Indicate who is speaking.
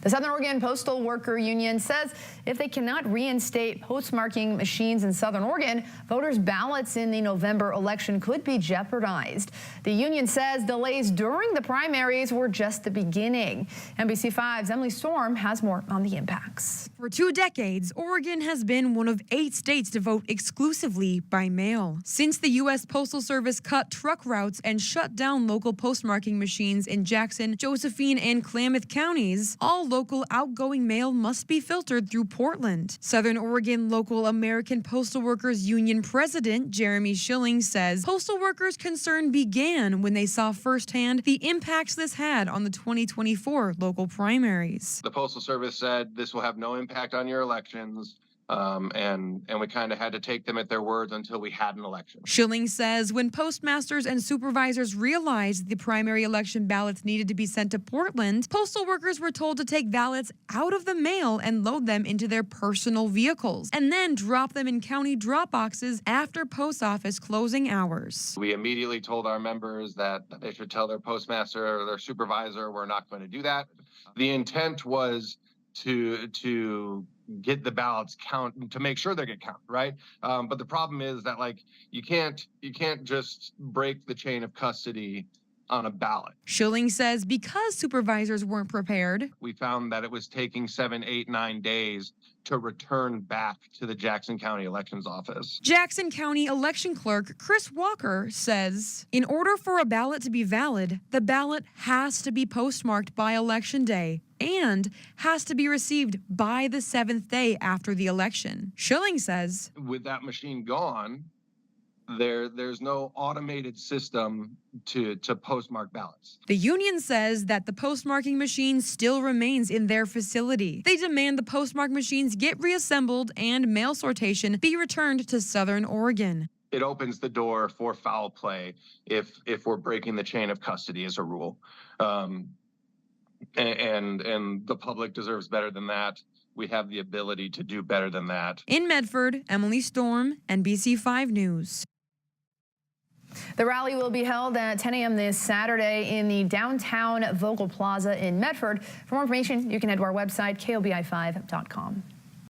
Speaker 1: The Southern Oregon Postal Worker Union says if they cannot reinstate postmarking machines in Southern Oregon, voters' ballots in the November election could be jeopardized. The union says delays during the primaries were just the beginning. NBC5's Emily Storm has more on the impacts.
Speaker 2: For 2 decades, Oregon has been one of 8 states to vote exclusively by mail. Since the U.S. Postal Service cut truck routes and shut down local postmarking machines in Jackson, Josephine, and Klamath counties, all local outgoing mail must be filtered through Portland. Southern Oregon Local American Postal Workers Union President Jeremy Schilling says postal workers' concern began when they saw firsthand the impacts this had on the 2024 local primaries.
Speaker 3: The Postal Service said this will have no impact on your elections. And we kind of had to take them at their words until we had an election.
Speaker 2: Schilling says when postmasters and supervisors realized the primary election ballots needed to be sent to Portland, postal workers were told to take ballots out of the mail and load them into their personal vehicles, and then drop them in county drop boxes after post office closing hours.
Speaker 3: We immediately told our members that they should tell their postmaster or their supervisor we're not going to do that. The intent was to get the ballots count, to make sure they get counted, right? But the problem is that, like, you can't just break the chain of custody on a ballot.
Speaker 2: Schilling says because supervisors weren't prepared,
Speaker 3: we found that it was taking 7, 8, 9 days to return back to the Jackson County Elections Office.
Speaker 2: Jackson County Election Clerk Chris Walker says in order for a ballot to be valid, the ballot has to be postmarked by Election Day and has to be received by the 7th day after the election. Schilling says
Speaker 3: with that machine gone, there's no automated system to postmark ballots.
Speaker 2: The union says that the postmarking machine still remains in their facility. They demand the postmark machines get reassembled and mail sortation be returned to Southern Oregon.
Speaker 3: It opens the door for foul play if we're breaking the chain of custody as a rule. And the public deserves better than that. We have the ability to do better than that.
Speaker 2: In Medford, Emily Storm, NBC5 News.
Speaker 1: The rally will be held at 10 a.m. this Saturday in the downtown Vogel Plaza in Medford. For more information, you can head to our website, KOBI5.com.